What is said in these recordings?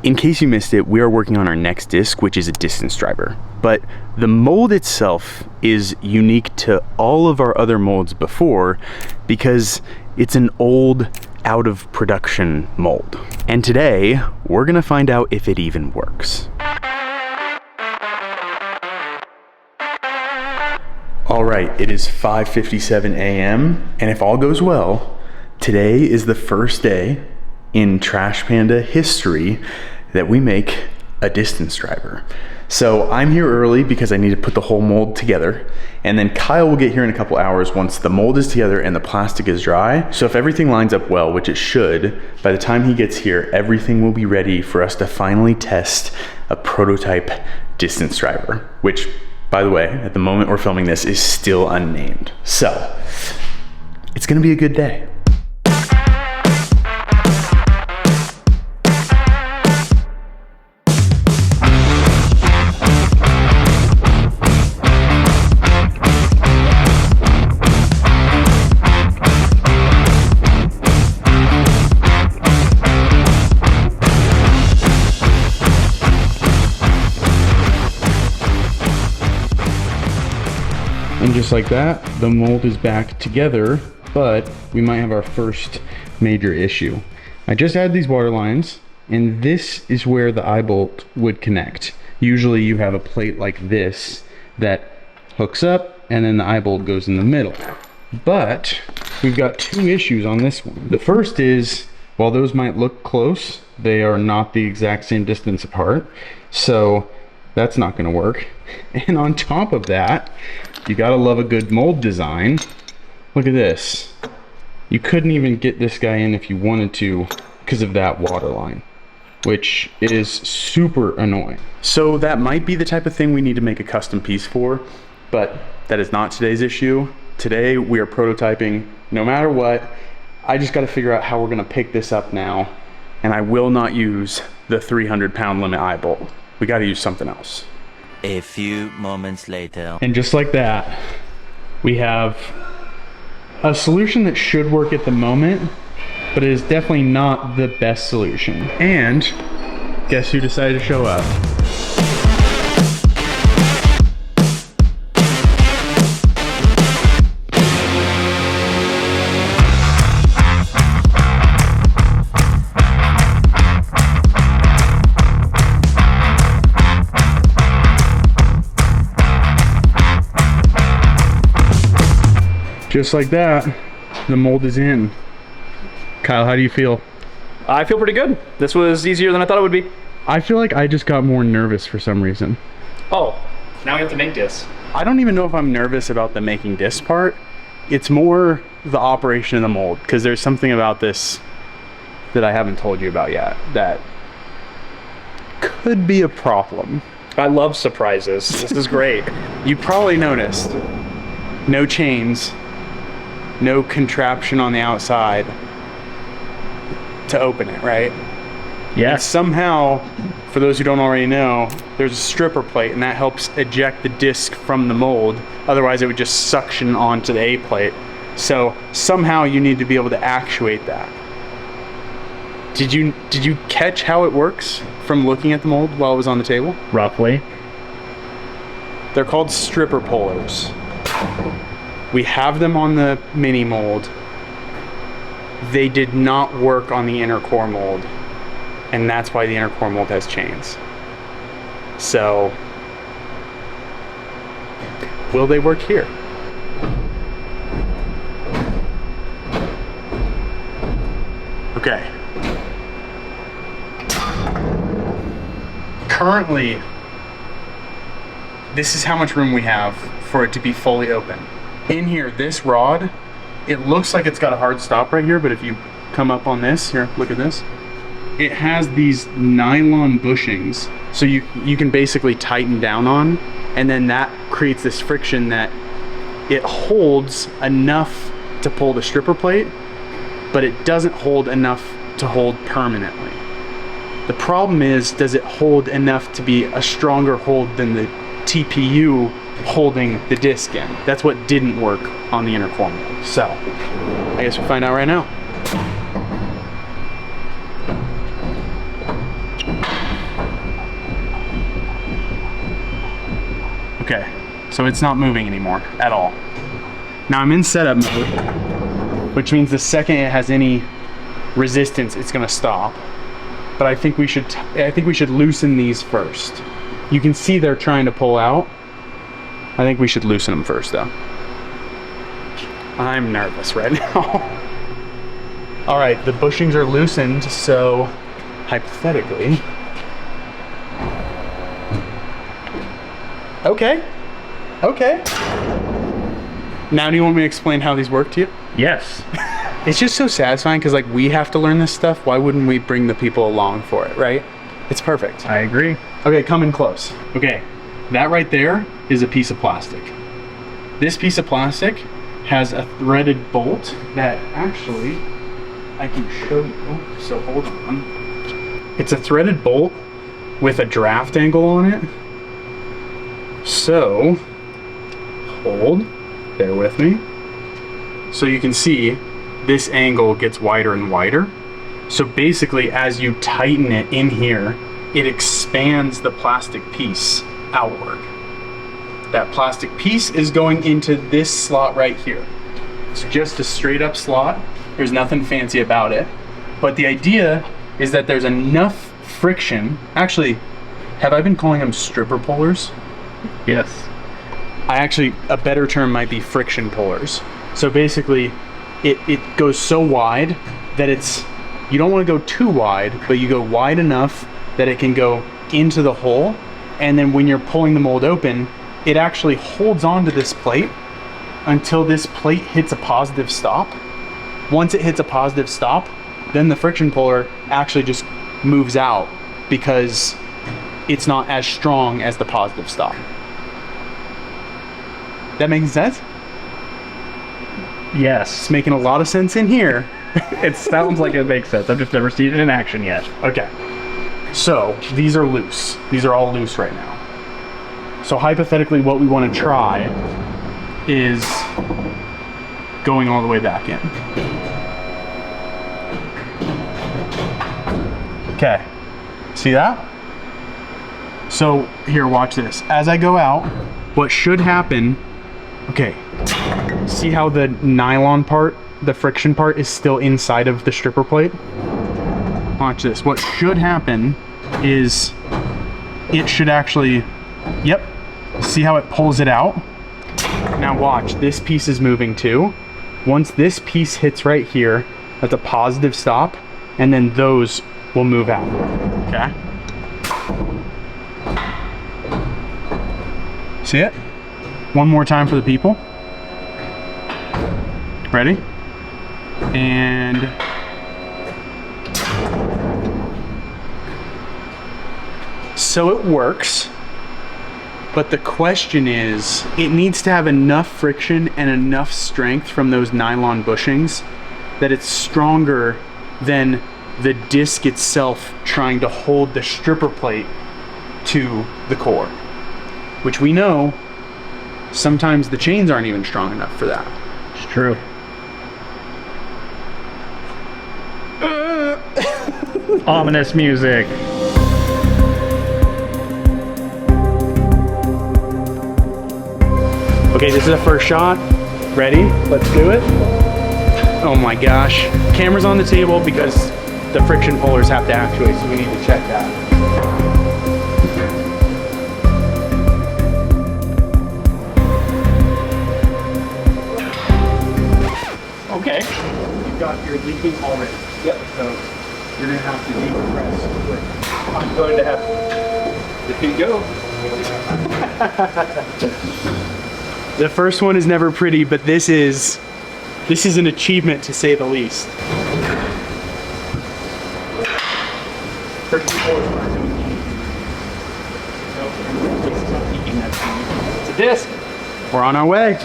In case you missed it, we are working on our next disc, which is a distance driver. But the mold itself is unique to all of our other molds before because it's an old, out of production mold. And today, we're gonna find out if it even works. All right, it is 5:57 a.m. and if all goes well, today is the first day in Trash Panda history that we make a distance driver. So I'm here early because I need to put the whole mold together, and then Kyle will get here in a couple hours once the mold is together and the plastic is dry. So if everything lines up well, which it should, by the time he gets here, everything will be ready for us to finally test a prototype distance driver, which, by the way, at the moment we're filming this, is still unnamed. So it's gonna be a good day. And just like that, the mold is back together, but we might have our first major issue. I just added these water lines, and this is where the eye bolt would connect. Usually you have a plate like this that hooks up, and then the eye bolt goes in the middle. But we've got two issues on this one. The first is, while those might look close, they are not the exact same distance apart. So that's not gonna work. And on top of that, you gotta love a good mold design. Look at this. You couldn't even get this guy in if you wanted to because of that water line, which is super annoying. So that might be the type of thing we need to make a custom piece for, but that is not today's issue. Today we are prototyping no matter what. I just gotta figure out how we're gonna pick this up now, and I will not use the 300-pound limit eye bolt. We gotta use something else. A few moments later. And just like that, we have a solution that should work at the moment, but it is definitely not the best solution. And guess who decided to show up? Just like that, the mold is in. Kyle, how do you feel? I feel pretty good. This was easier than I thought it would be. I feel like I just got more nervous for some reason. Oh, now we have to make this. I don't even know if I'm nervous about the making this part. It's more the operation of the mold, because there's something about this that I haven't told you about yet that could be a problem. I love surprises. This is great. You probably noticed, no chains, no contraption on the outside to open it, right? Yeah. And somehow, for those who don't already know, there's a stripper plate, and that helps eject the disc from the mold. Otherwise, it would just suction onto the A plate. So somehow you need to be able to actuate that. Did you catch how it works from looking at the mold while it was on the table? Roughly. They're called stripper pullers. We have them on the mini mold. They did not work on the inner core mold, and that's why the inner core mold has chains. So, will they work here? Okay. Currently, this is how much room we have for it to be fully open. In here, this rod, it looks like it's got a hard stop right here, but if you come up on this, here, look at this. It has these nylon bushings, so you can basically tighten down on, and then that creates this friction that it holds enough to pull the stripper plate, but it doesn't hold enough to hold permanently. The problem is, does it hold enough to be a stronger hold than the TPU holding the disc in? That's what didn't work on the inner core mold. So, I guess we'll find out right now. Okay, so it's not moving anymore at all. Now I'm in setup mode, which means the second it has any resistance, it's gonna stop. But I think we should loosen these first. You can see they're trying to pull out. I think we should loosen them first though. I'm nervous right now. All right, the bushings are loosened, so hypothetically. Okay. Now do you want me to explain how these work to you? Yes. It's just so satisfying because like we have to learn this stuff. Why wouldn't we bring the people along for it, right? It's perfect. I agree. Okay, come in close. Okay, that right there is a piece of plastic. This piece of plastic has a threaded bolt that actually I can show you. So hold on. It's a threaded bolt with a draft angle on it. So hold, bear with me. So you can see this angle gets wider and wider. So basically as you tighten it in here, it expands the plastic piece outward. That plastic piece is going into this slot right here. It's just a straight up slot. There's nothing fancy about it. But the idea is that there's enough friction. Actually, have I been calling them stripper pullers? Yes. A better term might be friction pullers. So basically, it goes so wide that you don't want to go too wide, but you go wide enough that it can go into the hole. And then when you're pulling the mold open, it actually holds onto this plate until this plate hits a positive stop. Once it hits a positive stop, then the friction puller actually just moves out because it's not as strong as the positive stop. That making sense? Yes. It's making a lot of sense in here. It sounds like it makes sense. I've just never seen it in action yet. Okay. So these are loose. These are all loose right now. So hypothetically, what we want to try is going all the way back in. Okay. See that? So here, watch this. As I go out, what should happen, okay, see how the nylon part, the friction part is still inside of the stripper plate? Watch this. What should happen is it should actually, yep, see how it pulls it out? Now watch, this piece is moving too. Once this piece hits right here, that's a positive stop, and then those will move out, okay? See it? One more time for the people. Ready? And so it works, but the question is, it needs to have enough friction and enough strength from those nylon bushings that it's stronger than the disc itself trying to hold the stripper plate to the core, which we know sometimes the chains aren't even strong enough for that. It's true. Ominous music. Okay, this is the first shot. Ready? Let's do it. Oh my gosh. Camera's on the table because the friction pullers have to actuate, so we need to check that. Okay. You're leaking already. Yep. So you're gonna have to decompress quick. I'm going to have to go. The first one is never pretty, but this is an achievement to say the least. It's a disc. We're on our way.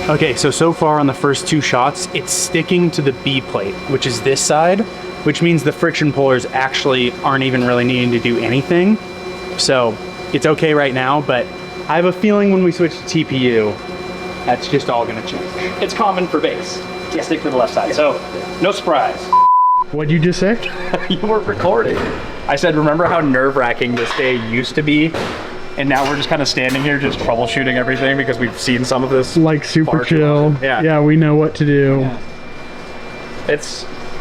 Okay, so far on the first two shots, it's sticking to the B plate, which is this side, which means the friction pullers actually aren't even really needing to do anything. So it's okay right now, but I have a feeling when we switch to TPU, that's just all gonna change. It's common for bass to stick to the left side, so no surprise. What'd you just say? You weren't recording. I said, remember how nerve-wracking this day used to be And now we're just kind of standing here just troubleshooting everything because we've seen some of this. Like super far too chill. often. Yeah. Yeah, we know what to do. Yeah.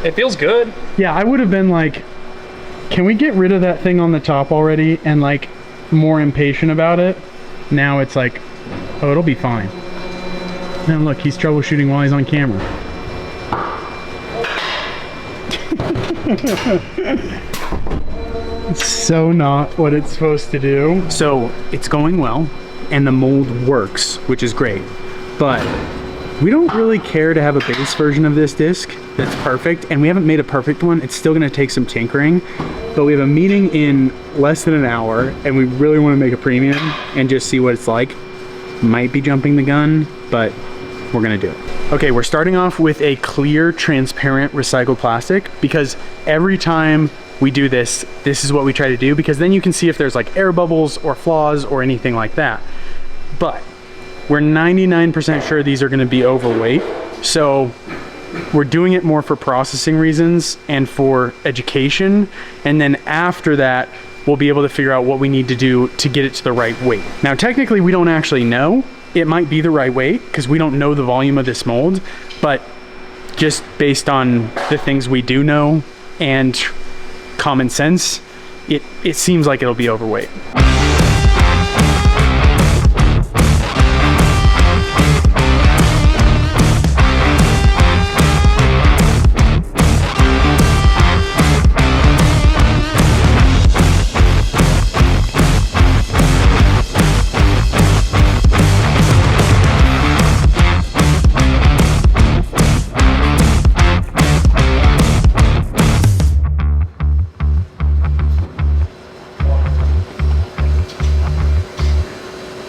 It feels good. Yeah, I would have been like, can we get rid of that thing on the top already? And like more impatient about it. Now it's like, oh, it'll be fine. And look, he's troubleshooting while he's on camera. It's so not what it's supposed to do. So it's going well and the mold works, which is great. But we don't really care to have a base version of this disc that's perfect, and we haven't made a perfect one. It's still gonna take some tinkering, but we have a meeting in less than an hour and we really wanna make a premium and just see what it's like. Might be jumping the gun, but we're gonna do it. Okay, we're starting off with a clear, transparent recycled plastic because every time we do this, this is what we try to do because then you can see if there's like air bubbles or flaws or anything like that. But we're 99% sure these are gonna be overweight. So we're doing it more for processing reasons and for education. And then after that, we'll be able to figure out what we need to do to get it to the right weight. Now, technically we don't actually know. It might be the right weight because we don't know the volume of this mold, but just based on the things we do know and common sense, it seems like it'll be overweight.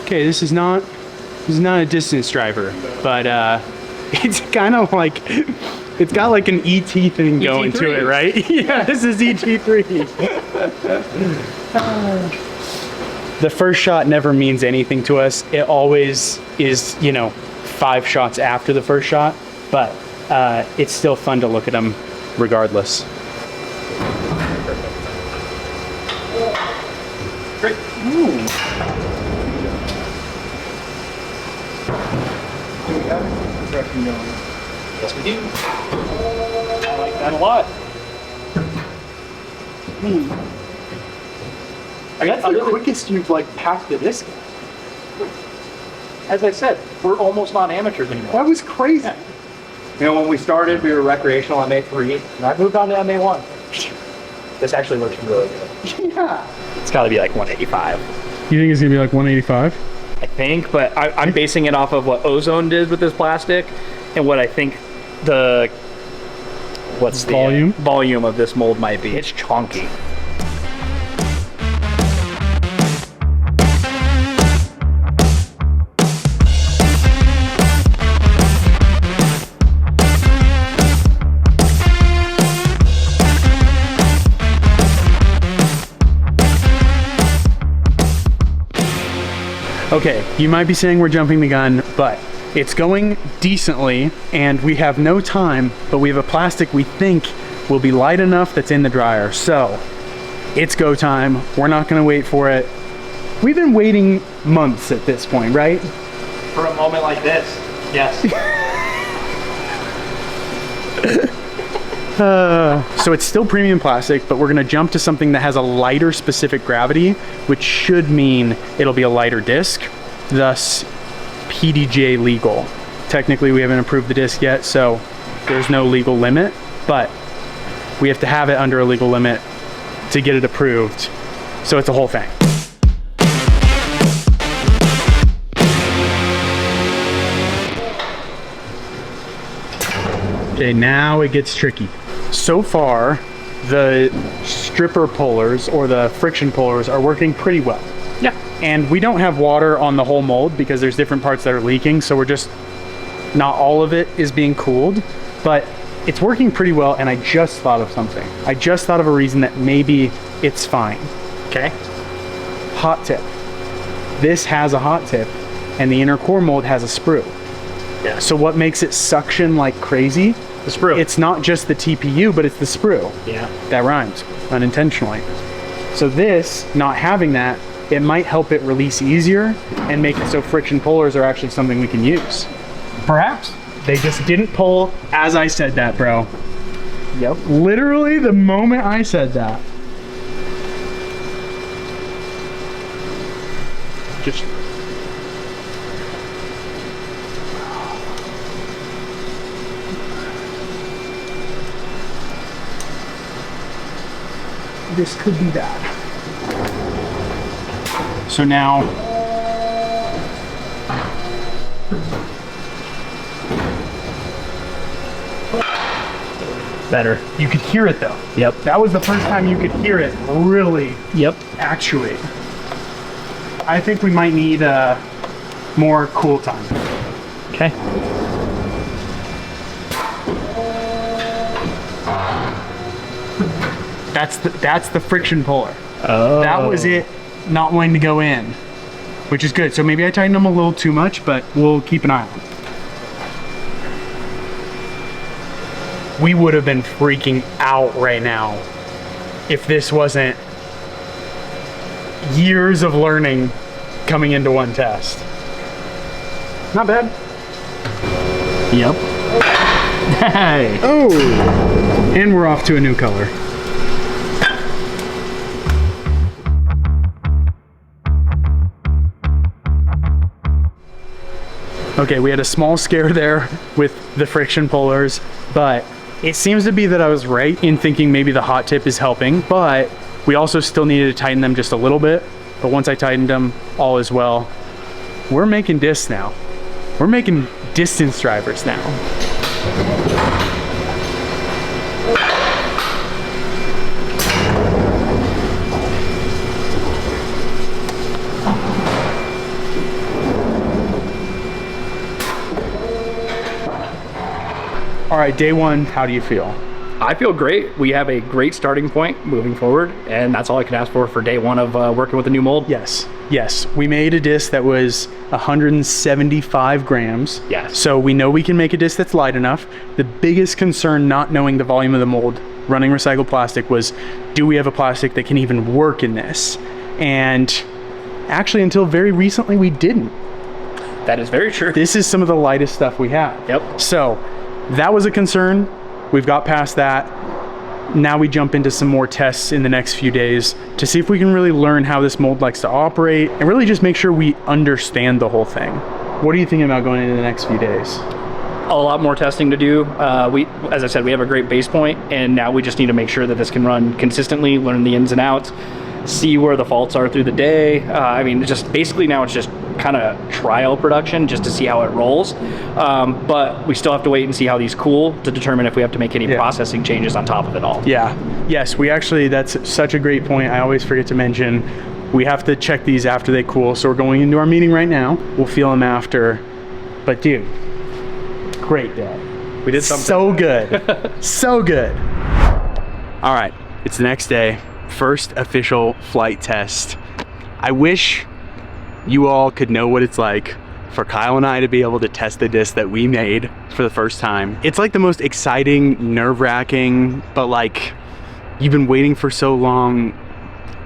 Okay, this is not a distance driver, but it's kind of like, it's got like an ET thing going to it, right? Yeah, this is ET3. The first shot never means anything to us. It always is, you know, 5 shots after the first shot, but it's still fun to look at them regardless. Great. Ooh. Yes, we do. I like that a lot. That's the quickest you've like packed the disc. As I said, we're almost not amateurs anymore. That was crazy. Yeah. You know, when we started, we were recreational MA3, and I moved on to MA1. This actually looks really good. Yeah. It's got to be like 185. You think it's gonna be like 185? I think, but I'm basing it off of what Ozone did with this plastic and what I think the volume of this mold might be. It's chunky. Okay, you might be saying we're jumping the gun, but it's going decently and we have no time, but we have a plastic we think will be light enough that's in the dryer. So it's go time. We're not gonna wait for it. We've been waiting months at this point, right? For a moment like this, yes. So it's still premium plastic, but we're gonna jump to something that has a lighter specific gravity, which should mean it'll be a lighter disc, thus PDJ legal. Technically, we haven't approved the disc yet, so there's no legal limit, but we have to have it under a legal limit to get it approved. So it's a whole thing. Okay, now it gets tricky. So far, the stripper pullers or the friction pullers are working pretty well. Yeah. And we don't have water on the whole mold because there's different parts that are leaking, so we're just, not all of it is being cooled, but it's working pretty well. And I just thought of something. I just thought of a reason that maybe it's fine. Okay. Hot tip. This has a hot tip and the inner core mold has a sprue. Yeah. So what makes it suction like crazy? The sprue. It's not just the TPU, but it's the sprue. Yeah. That rhymes unintentionally. So this, not having that, it might help it release easier and make it so friction pullers are actually something we can use. Perhaps. They just didn't pull as I said that, bro. Yep. Literally the moment I said that. Just this could be bad. So now Better. you could hear it though. Yep. That was the first time you could hear it really Yep. actuate. I think we might need more cool time. Okay. That's the friction puller. Oh. That was it not wanting to go in, which is good. So maybe I tightened them a little too much, but we'll keep an eye on it. We would have been freaking out right now if this wasn't years of learning coming into one test. Not bad. Yep. Hey. Oh, and we're off to a new color. Okay, we had a small scare there with the friction pullers, but it seems to be that I was right in thinking maybe the hot tip is helping, but we also still needed to tighten them just a little bit. But once I tightened them, all is well. We're making discs now. We're making distance drivers now. All right, day one, how do you feel? I feel great. We have a great starting point moving forward, and that's all I could ask for day one of working with the new mold. Yes, yes. We made a disc that was 175 grams. Yes. So we know we can make a disc that's light enough. The biggest concern, not knowing the volume of the mold, running recycled plastic, was do we have a plastic that can even work in this? And actually, until very recently, we didn't. That is very true. This is some of the lightest stuff we have. Yep. So that was a concern. We've got past that. Now we jump into some more tests in the next few days to see if we can really learn how this mold likes to operate and really just make sure we understand the whole thing. What are you thinking about going into the next few days? A lot more testing to do. As I said, we have a great base point, and now we just need to make sure that this can run consistently, learn the ins and outs, see where the faults are through the day. I mean, just basically now it's just kind of trial production just to see how it rolls. But we still have to wait and see how these cool to determine if we have to make any processing changes on top of it all. Yeah, yes, we actually, that's such a great point. I always forget to mention, we have to check these after they cool. So we're going into our meeting right now. We'll feel them after. But dude, great day. We did something. So good, so good. All right, it's the next day. First official flight test. I wish you all could know what it's like for Kyle and I to be able to test the disc that we made for the first time. It's like the most exciting, nerve-wracking, but like you've been waiting for so long.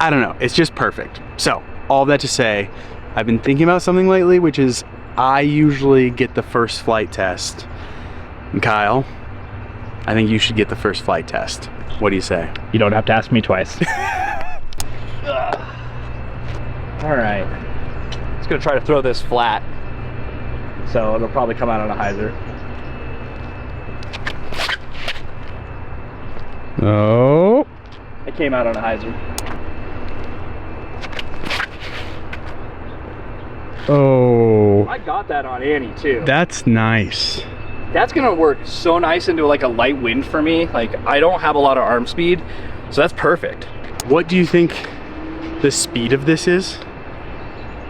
I don't know, it's just perfect. So all that to say, I've been thinking about something lately, which is I usually get the first flight test. And Kyle, I think you should get the first flight test. What do you say? You don't have to ask me twice. All right. Just gonna try to throw this flat. So it'll probably come out on a hyzer. Oh. It came out on a hyzer. Oh. I got that on Annie too. That's nice. That's gonna work so nice into like a light wind for me. Like I don't have a lot of arm speed, so that's perfect. What do you think the speed of this is?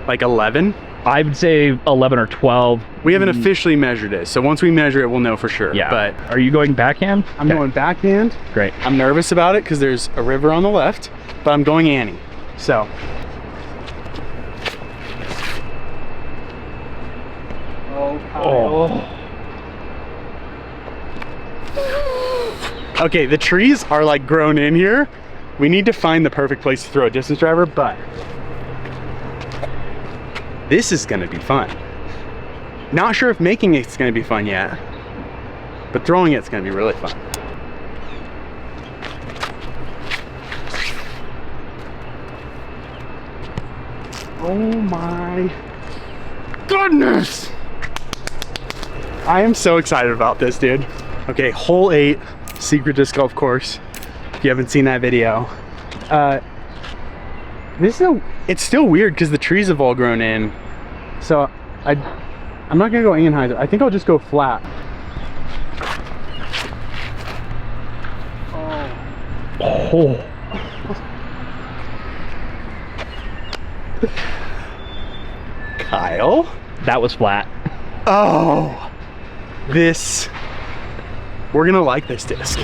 Like 11? I would say 11 or 12. We haven't officially measured it, so once we measure it, we'll know for sure. Yeah. But Are you going backhand? I'm going backhand. Great. I'm nervous about it because there's a river on the left, but I'm going Annie. So. Oh. Okay, the trees are like grown in here. We need to find the perfect place to throw a distance driver, but This is gonna be fun. Not sure if making it's gonna be fun yet, but throwing it's gonna be really fun. Oh my goodness! I am so excited about this, dude. Okay, hole 8, secret disc golf course. If you haven't seen that video. It's still weird because the trees have all grown in. So I'm not gonna go Anheuser. I think I'll just go flat. Oh. Kyle? That was flat. Oh, we're gonna like this disc.